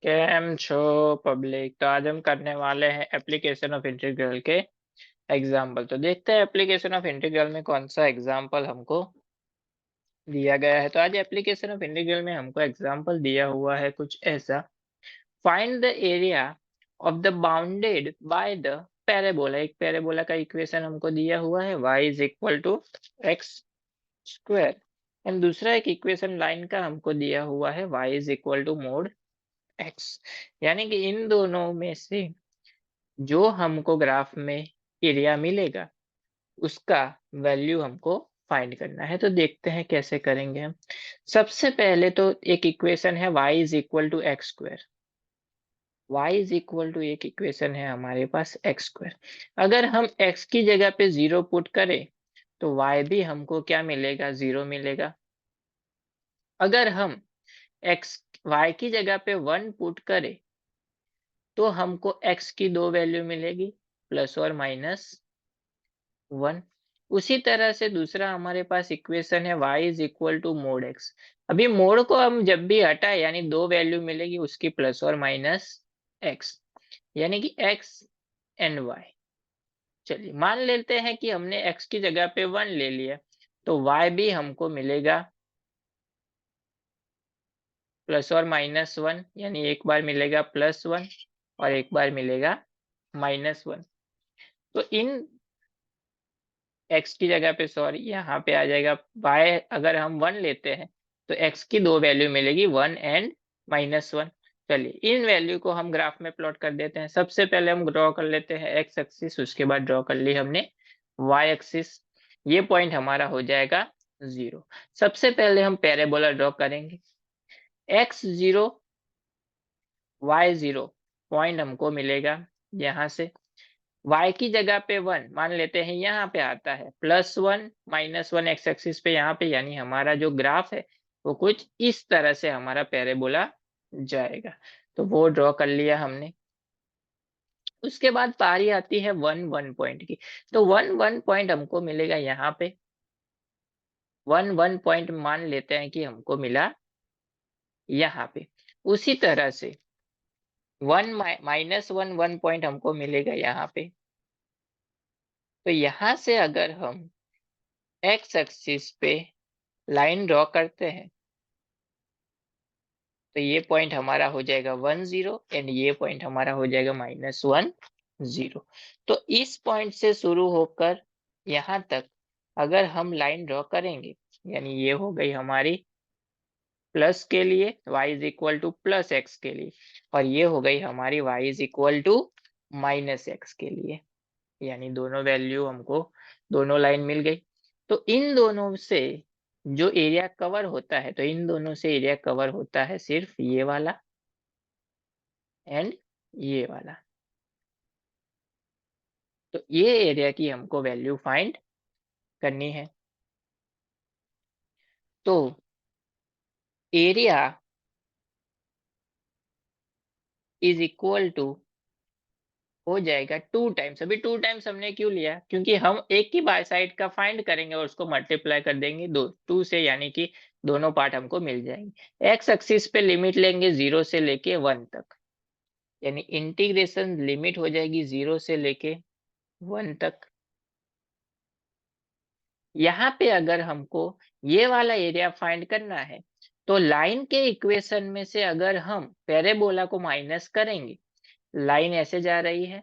Cam छो public. तो आज हम करने वाले हैं एप्लीकेशन ऑफ इंटीग्रल के एग्जाम्पल। तो देखते हैं एप्लीकेशन ऑफ इंटीग्रल में कौन सा एग्जाम्पल हमको दिया गया है। तो आज एप्लीकेशन ऑफ इंटीग्रल में हमको एग्जाम्पल दिया हुआ है कुछ ऐसा। Find the area of the bounded by the parabola. एक पैराबोला का इक्वेशन हमको दिया हुआ है y is equal to x square, and दूसरा एक इक्वेशन लाइन का हमको दिया हुआ है y is equal to mod x. यानी कि इन दोनों में से जो हमको ग्राफ में एरिया मिलेगा उसका वैल्यू हमको फाइंड करना है। तो देखते हैं कैसे करेंगे हम। सबसे पहले तो एक इक्वेशन है y is equal to x square. y is equal to एक इक्वेशन है हमारे पास एक्स स्क्वायर। अगर हम x की जगह पे 0 पुट करें तो y भी हमको क्या मिलेगा, 0 मिलेगा। अगर हम x y की जगह पे 1 पुट करें तो हमको x की दो वैल्यू मिलेगी, प्लस और माइनस 1। उसी तरह से दूसरा हमारे पास इक्वेशन है y is equal to mod x. अभी मोड को हम जब भी हटाए यानी दो वैल्यू मिलेगी उसकी, प्लस और माइनस एक्स, यानी कि x एंड y। चलिए मान लेते हैं कि हमने x की जगह पे 1 ले लिया, तो y भी हमको मिलेगा प्लस और माइनस 1, यानी एक बार मिलेगा +1 और एक बार मिलेगा -1। तो इन x की जगह पे, सॉरी यहाँ पे आ जाएगा y। अगर हम 1 लेते हैं तो x की दो वैल्यू मिलेगी, 1 एंड -1। चलिए इन वैल्यू को हम ग्राफ में प्लॉट कर देते हैं। सबसे पहले हम ड्रॉ कर लेते हैं x एक्सिस, उसके बाद ड्रॉ कर ली हमने y एक्सिस। ये पॉइंट हमारा हो जाएगा 0। सबसे पहले हम पैराबोला ड्रॉ करेंगे। x0 y0 पॉइंट हमको मिलेगा यहाँ से। y की जगह पे 1 मान लेते हैं, यहाँ पे आता है +1 -1 एक्स एक्सिस पे यहाँ पे, यानी हमारा जो ग्राफ है वो कुछ इस तरह से हमारा पैराबोला जाएगा। तो वो ड्रॉ कर लिया हमने। उसके बाद पारी आती है 1 पॉइंट की। तो 1 पॉइंट हमको मिलेगा यहाँ पे। 1 पॉइंट मान लेते हैं कि हमको मिला यहाँ पे। उसी तरह से 1 पॉइंट हमको मिलेगा यहाँ पे। तो यहाँ से अगर हम एक्स एक्सिस पे लाइन ड्रॉ करते हैं तो ये पॉइंट हमारा हो जाएगा 10 एंड ये पॉइंट हमारा हो जाएगा -10। तो इस पॉइंट से शुरू होकर यहाँ तक अगर हम लाइन ड्रॉ करेंगे, यानी ये हो गई हमारी प्लस के लिए y is equal to plus x के लिए, और ये हो गई हमारी y is equal to -x के लिए, यानी दोनों वैल्यू हमको, दोनों लाइन मिल गई। तो इन दोनों से जो एरिया कवर होता है, तो इन दोनों से एरिया कवर होता है सिर्फ ये वाला एंड ये वाला। तो ये एरिया की हमको वैल्यू फाइंड करनी है। तो एरिया इज इक्वल टू हो जाएगा 2 टाइम्स। अभी 2 टाइम्स हमने क्यों लिया, क्योंकि हम एक ही बाय साइड का फाइंड करेंगे और उसको मल्टीप्लाई कर देंगे 2 से, यानी कि दोनों पार्ट हमको मिल जाएंगे। एक्स एक्सिस पे लिमिट लेंगे 0 से लेके 1 तक, यानी इंटीग्रेशन लिमिट हो जाएगी 0 से लेके 1 तक। यहाँ पे अगर हमको ये वाला एरिया फाइंड करना है तो लाइन के इक्वेशन में से अगर हम पैराबोला को माइनस करेंगे, लाइन ऐसे जा रही है,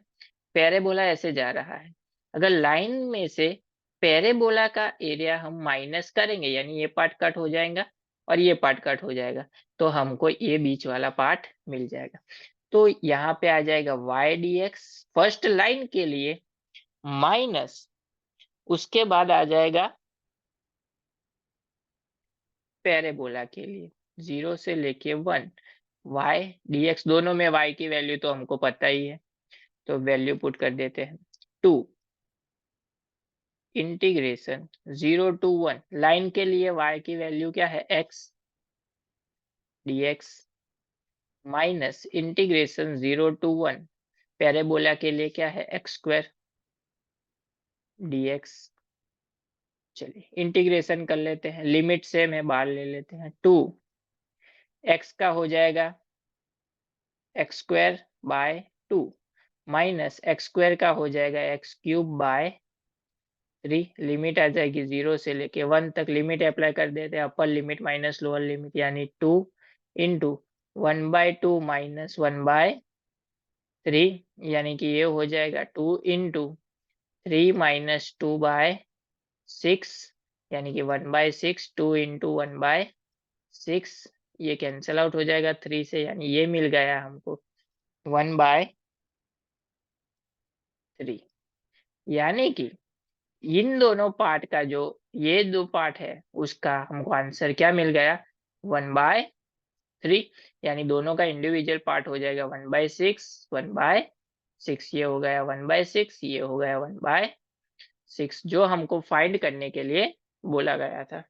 पैराबोला ऐसे जा रहा है, अगर लाइन में से पैराबोला का एरिया हम माइनस करेंगे, यानी ये पार्ट कट हो जाएगा और ये पार्ट कट हो जाएगा, तो हमको ये बीच वाला पार्ट मिल जाएगा। तो यहाँ पे आ जाएगा y dx फर्स्ट लाइन के लिए, माइनस उसके बाद आ जाएगा पैराबोला के लिए 0 से लेके 1, y dx, दोनों में y की वैल्यू तो हमको पता ही है, तो वैल्यू पुट कर देते हैं 2 इंटीग्रेशन 0 to 1, लाइन के लिए y की वैल्यू क्या है, x dx, minus integration 0 to 1, parabola के लिए क्या है, x स्क्वायर dx। चलिए इंटीग्रेशन कर लेते हैं, लिमिट सेम है, बाहर ले लेते हैं। 2 x का हो जाएगा x square by 2 minus x square का हो जाएगा एक्स क्यूब बाय 3। लिमिट आ जाएगी 0 से लेके 1 तक लिमिट अप्लाई कर देते हैं, upper limit minus lower limit यानी 2 इंटू 1/2 माइनस 1/3 यानी कि ये हो जाएगा 2 इंटू 3 माइनस 2/6 यानी कि 1/6। 2 इंटू 1/6 ये कैंसिल आउट हो जाएगा 3 से, यानी ये मिल गया हमको 1/3। यानी कि इन दोनों पार्ट का जो ये दो पार्ट है उसका हमको आंसर क्या मिल गया 1/3। यानी दोनों का इंडिविजुअल पार्ट हो जाएगा 1/6 1/6। ये हो गया 1/6, ये हो गया 1/6 जो हमको फाइंड करने के लिए बोला गया था।